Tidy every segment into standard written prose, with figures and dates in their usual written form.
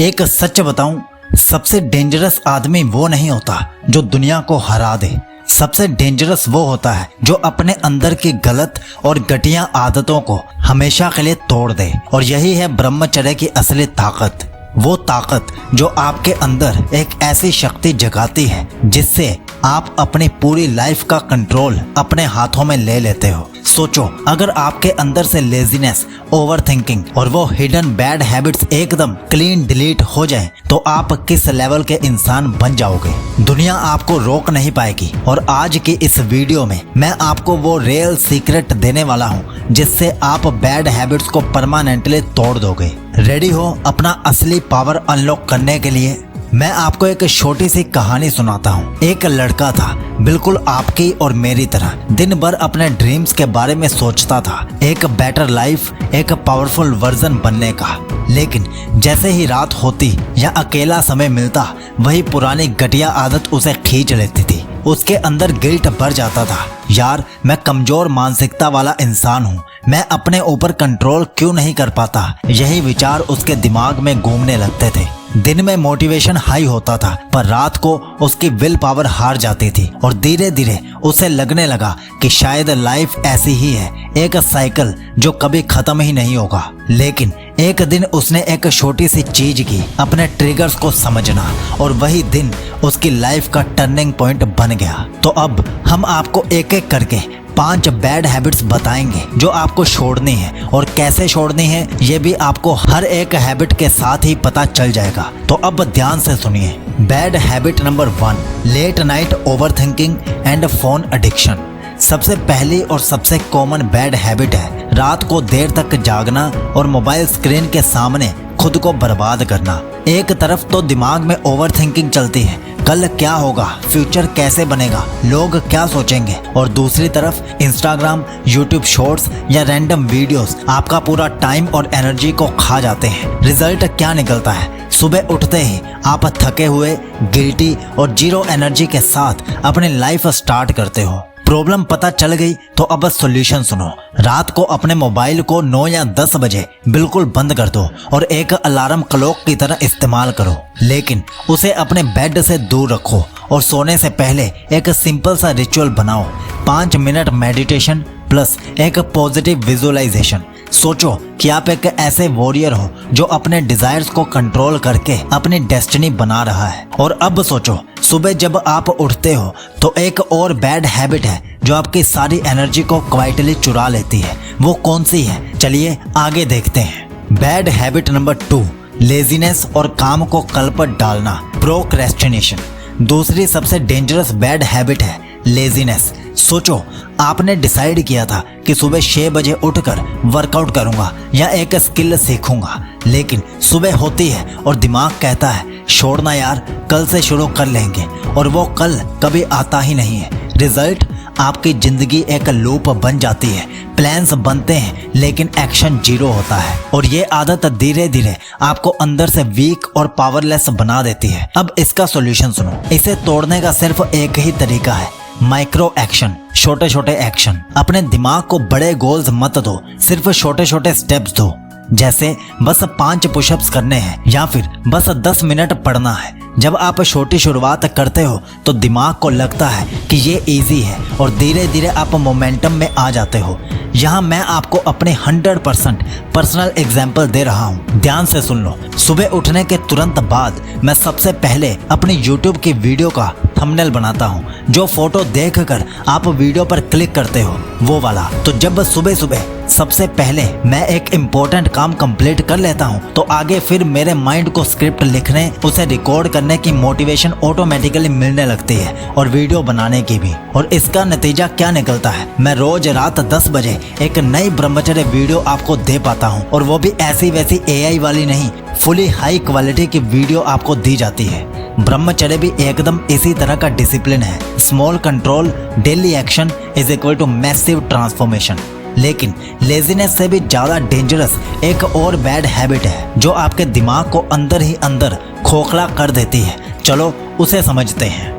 एक सच बताऊं, सबसे डेंजरस आदमी वो नहीं होता जो दुनिया को हरा दे। सबसे डेंजरस वो होता है जो अपने अंदर की गलत और घटिया आदतों को हमेशा के लिए तोड़ दे। और यही है ब्रह्मचर्य की असली ताकत। वो ताकत जो आपके अंदर एक ऐसी शक्ति जगाती है जिससे आप अपनी पूरी लाइफ का कंट्रोल अपने हाथों में ले लेते हो। सोचो, अगर आपके अंदर से लेजीनेस, ओवरथिंकिंग और वो हिडन बैड हैबिट्स एकदम क्लीन डिलीट हो जाएं, तो आप किस लेवल के इंसान बन जाओगे। दुनिया आपको रोक नहीं पाएगी। और आज की इस वीडियो में मैं आपको वो रियल सीक्रेट देने वाला हूँ जिससे आप बैड हैबिट्स को परमानेंटली तोड़ दोगे। रेडी हो अपना असली पावर अनलॉक करने के लिए? मैं आपको एक छोटी सी कहानी सुनाता हूँ। एक लड़का था, बिल्कुल आपकी और मेरी तरह, दिन भर अपने ड्रीम्स के बारे में सोचता था, एक बेटर लाइफ, एक पावरफुल वर्जन बनने का। लेकिन जैसे ही रात होती या अकेला समय मिलता, वही पुरानी घटिया आदत उसे खींच लेती थी। उसके अंदर गिल्ट भर जाता था, यार मैं कमजोर मानसिकता वाला इंसान हूँ, मैं अपने ऊपर कंट्रोल क्यों नहीं कर पाता। यही विचार उसके दिमाग में घूमने लगते थे। दिन में मोटिवेशन हाई होता था, पर रात को उसकी विल पावर हार जाती थी। और धीरे धीरे उसे लगने लगा कि शायद लाइफ ऐसी ही है, एक साइकिल जो कभी खत्म ही नहीं होगा। लेकिन एक दिन उसने एक छोटी सी चीज की, अपने ट्रिगर्स को समझना, और वही दिन उसकी लाइफ का टर्निंग पॉइंट बन गया। तो अब हम आपको एक एक करके 5 बैड हैबिट्स बताएंगे जो आपको छोड़नी है, और कैसे छोड़नी है ये भी आपको हर एक हैबिट के साथ ही पता चल जाएगा। तो अब ध्यान से सुनिए। Bad habit number 1, late night overthinking and phone addiction. सबसे पहली और सबसे कॉमन बैड हैबिट है रात को देर तक जागना और मोबाइल स्क्रीन के सामने खुद को बर्बाद करना। एक तरफ तो दिमाग में ओवरथिंकिंग चलती है, कल क्या होगा, फ्यूचर कैसे बनेगा, लोग क्या सोचेंगे, और दूसरी तरफ इंस्टाग्राम, यूट्यूब शॉर्ट्स या रैंडम वीडियोस आपका पूरा टाइम और एनर्जी को खा जाते हैं। रिजल्ट क्या निकलता है? सुबह उठते ही आप थके हुए, गिल्टी और जीरो एनर्जी के साथ अपनी लाइफ स्टार्ट करते हो। प्रॉब्लम पता चल गई तो अब सॉल्यूशन सुनो। रात को अपने मोबाइल को 9 या 10 बजे बिल्कुल बंद कर दो और एक अलार्म क्लॉक की तरह इस्तेमाल करो। लेकिन उसे अपने बेड से दूर रखो और सोने से पहले एक सिंपल सा रिचुअल बनाओ। 5 मिनट मेडिटेशन प्लस एक पॉजिटिव विजुअलाइजेशन। सोचो कि आप एक ऐसे वॉरियर हो जो अपने डिजायर्स को कंट्रोल करके अपनी डेस्टिनी बना रहा है। और अब सोचो, सुबह जब आप उठते हो तो एक और बैड हैबिट है जो आपकी सारी एनर्जी को क्वाइटली चुरा लेती है। वो कौन सी है? चलिए आगे देखते हैं। बैड हैबिट नंबर 2, लेजीनेस और काम को कल पर डालना, प्रोक्रेस्टिनेशन। दूसरी सबसे डेंजरस बैड हैबिट है लेजीनेस। सोचो, आपने डिसाइड किया था कि सुबह 6 बजे उठकर वर्कआउट करूंगा या एक स्किल सीखूंगा, लेकिन सुबह होती है और दिमाग कहता है छोड़ना यार, कल से शुरू कर लेंगे, और वो कल कभी आता ही नहीं है। रिजल्ट, आपकी जिंदगी एक लूप बन जाती है। प्लान्स बनते हैं लेकिन एक्शन जीरो होता है, और ये आदत धीरे धीरे आपको अंदर से वीक और पावरलेस बना देती है। अब इसका सॉल्यूशन सुनो। इसे तोड़ने का सिर्फ एक ही तरीका है, माइक्रो एक्शन, छोटे छोटे एक्शन। अपने दिमाग को बड़े गोल्स मत दो, सिर्फ छोटे छोटे स्टेप्स दो। जैसे बस 5 पुशअप्स करने हैं या फिर बस 10 मिनट पढ़ना है। जब आप छोटी शुरुआत करते हो तो दिमाग को लगता है कि ये इजी है, और धीरे धीरे आप मोमेंटम में आ जाते हो। यहाँ मैं आपको अपने 100% पर्सनल एग्जाम्पल दे रहा हूँ, ध्यान से सुन लो। सुबह उठने के तुरंत बाद मैं सबसे पहले अपनी YouTube की वीडियो का थंबनेल बनाता हूँ, जो फोटो देखकर आप वीडियो पर क्लिक करते हो, वो वाला। तो जब सुबह सुबह सबसे पहले मैं एक इम्पोर्टेंट काम कंप्लीट कर लेता हूँ तो आगे फिर मेरे माइंड को स्क्रिप्ट लिखने, उसे रिकॉर्ड करने की मोटिवेशन ऑटोमेटिकली मिलने लगती है, और वीडियो बनाने की भी। और इसका नतीजा क्या निकलता है? मैं रोज रात 10 बजे एक नई ब्रह्मचर्य वीडियो आपको दे पाता हूँ, और वो भी ऐसी वैसी AI वाली नहीं, फुली हाई क्वालिटी की वीडियो आपको दी जाती है। ब्रह्मचर्य भी एकदम इसी तरह का डिसिप्लिन है। Small control, daily action is equal to massive transformation. लेकिन लेजीनेस से भी ज्यादा डेंजरस एक और बैड हैबिट है जो आपके दिमाग को अंदर ही अंदर खोखला कर देती है। चलो उसे समझते हैं।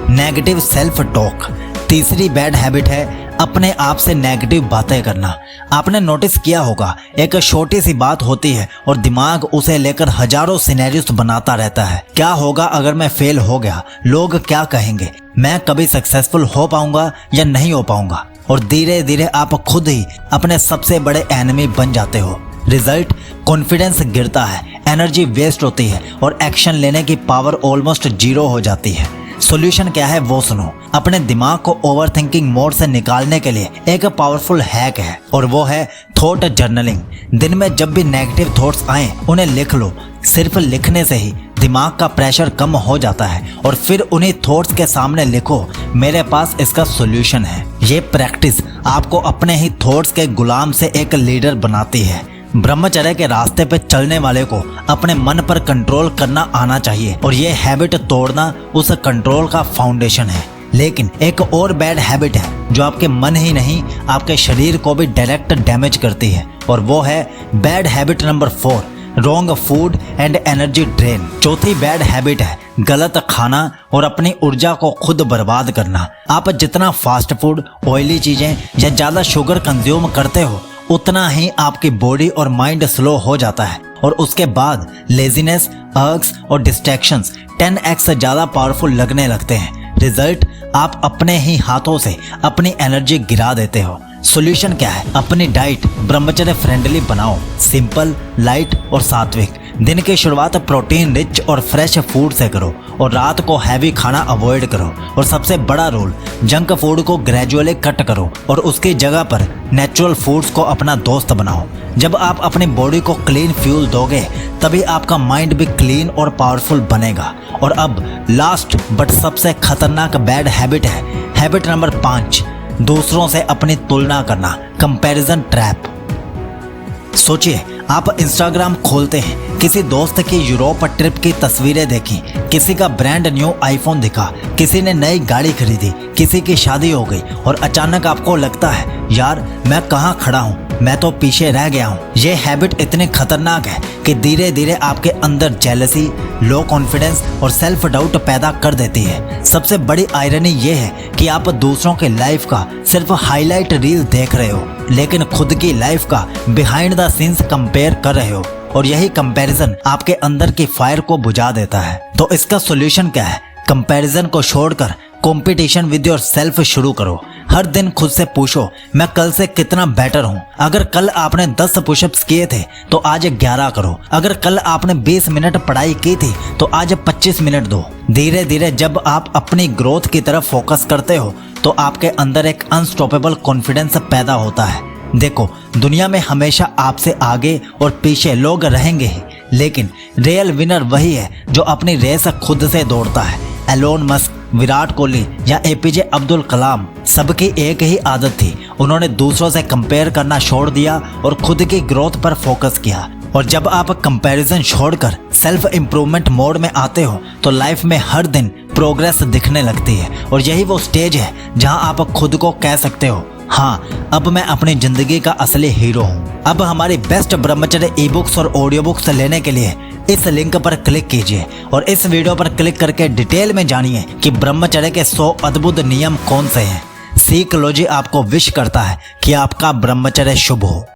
Negative self talk. तीसरी बैड हैबिट है अपने आप से नेगेटिव बातें करना। आपने नोटिस किया होगा, एक छोटी सी बात होती है और दिमाग उसे लेकर हजारों सिनेरियोस बनाता रहता है। क्या होगा अगर मैं फेल हो गया? लोग क्या कहेंगे? मैं कभी सक्सेसफुल हो पाऊंगा या नहीं हो पाऊंगा? और धीरे धीरे आप खुद ही अपने सबसे बड़े एनिमी बन जाते हो। रिजल्ट, कॉन्फिडेंस गिरता है, एनर्जी वेस्ट होती है और एक्शन लेने की पावर ऑलमोस्ट जीरो हो जाती है। सॉल्यूशन क्या है वो सुनो। अपने दिमाग को ओवरथिंकिंग मोड से निकालने के लिए एक पावरफुल हैक है और वो है थॉट जर्नलिंग। दिन में जब भी नेगेटिव थॉट्स आए उन्हें लिख लो। सिर्फ लिखने से ही दिमाग का प्रेशर कम हो जाता है और फिर उन्हीं थॉट्स के सामने लिखो, मेरे पास इसका सॉल्यूशन है। ये प्रैक्टिस आपको अपने ही थॉट्स के गुलाम से एक लीडर बनाती है। ब्रह्मचर्य के रास्ते पे चलने वाले को अपने मन पर कंट्रोल करना आना चाहिए और ये हैबिट तोड़ना उस कंट्रोल का फाउंडेशन है। लेकिन एक और बैड हैबिट है जो आपके मन ही नहीं आपके शरीर को भी डायरेक्ट डैमेज करती है और वो है bad habit number 4, wrong food and energy drain. चौथी बैड हैबिट है गलत खाना और अपनी ऊर्जा को खुद बर्बाद करना। आप जितना फास्ट फूड, ऑयली चीजें या ज्यादा शुगर कंज्यूम करते हो उतना ही आपकी बॉडी और माइंड स्लो हो जाता है और उसके बाद लेजीनेस, अर्ग्स और डिस्ट्रैक्शंस 10x ज्यादा पावरफुल लगने लगते हैं। रिजल्ट, आप अपने ही हाथों से अपनी एनर्जी गिरा देते हो। सॉल्यूशन क्या है? अपनी डाइट ब्रह्मचर्य फ्रेंडली बनाओ, सिंपल, लाइट और सात्विक। दिन की शुरुआत प्रोटीन रिच और फ्रेश फूड से करो और रात को हैवी खाना अवॉइड करो। और सबसे बड़ा रूल, जंक फूड को ग्रेजुअली कट करो और उसकी जगह पर नेचुरल फूड्स को अपना दोस्त बनाओ। जब आप अपनी बॉडी को क्लीन फ्यूल दोगे तभी आपका माइंड भी क्लीन और पावरफुल बनेगा। और अब लास्ट बट सबसे खतरनाक बैड हैबिट है हैबिट नंबर 5, दूसरों से अपनी तुलना करना, कंपैरिजन ट्रैप। सोचिए, आप इंस्टाग्राम खोलते हैं, किसी दोस्त की यूरोप ट्रिप की तस्वीरें देखी, किसी का ब्रांड न्यू आईफोन दिखा, किसी ने नई गाड़ी खरीदी, किसी की शादी हो गई और अचानक आपको लगता है यार मैं कहाँ खड़ा हूँ, मैं तो पीछे रह गया हूँ। ये हैबिट इतनी खतरनाक है कि धीरे धीरे आपके अंदर जेलसी, लो कॉन्फिडेंस और सेल्फ डाउट पैदा कर देती है। सबसे बड़ी आयरनी ये है कि आप दूसरों के लाइफ का सिर्फ हाईलाइट रील देख रहे हो लेकिन खुद की लाइफ का बिहाइंड द सीन्स कंपेयर कर रहे हो और यही कंपैरिजन आपके अंदर की फायर को बुझा देता है। तो इसका सॉल्यूशन क्या है? कंपैरिजन को छोड़कर कंपटीशन विद योर सेल्फ शुरू करो। हर दिन खुद से पूछो, मैं कल से कितना बेटर हूँ। अगर कल आपने 10 पुशअप्स किए थे तो आज 11 करो। अगर कल आपने 20 मिनट पढ़ाई की थी तो आज 25 मिनट दो। धीरे धीरे जब आप अपनी ग्रोथ की तरफ फोकस करते हो तो आपके अंदर एक अनस्टॉपेबल कॉन्फिडेंस पैदा होता है। देखो, दुनिया में हमेशा आपसे आगे और पीछे लोग रहेंगे ही, लेकिन रियल विनर वही है जो अपनी रेस खुद से दौड़ता है। एलोन मस्क, विराट कोहली या एपीजे अब्दुल कलाम, सबकी एक ही आदत थी, उन्होंने दूसरों से कंपेयर करना छोड़ दिया और खुद की ग्रोथ पर फोकस किया। और जब आप कंपैरिजन छोड़कर सेल्फ इम्प्रूवमेंट मोड में आते हो तो लाइफ में हर दिन प्रोग्रेस दिखने लगती है और यही वो स्टेज है जहां आप खुद को कह सकते हो, हाँ अब मैं अपनी जिंदगी का असली हीरो हूँ। अब हमारी बेस्ट ब्रह्मचर्य ई बुक्स और ऑडियो बुक्स लेने के लिए इस लिंक पर क्लिक कीजिए और इस वीडियो पर क्लिक करके डिटेल में जानिए कि ब्रह्मचर्य के 100 अद्भुत नियम कौन से हैं। सीख लो जी। आपको विश करता है कि आपका ब्रह्मचर्य शुभ हो।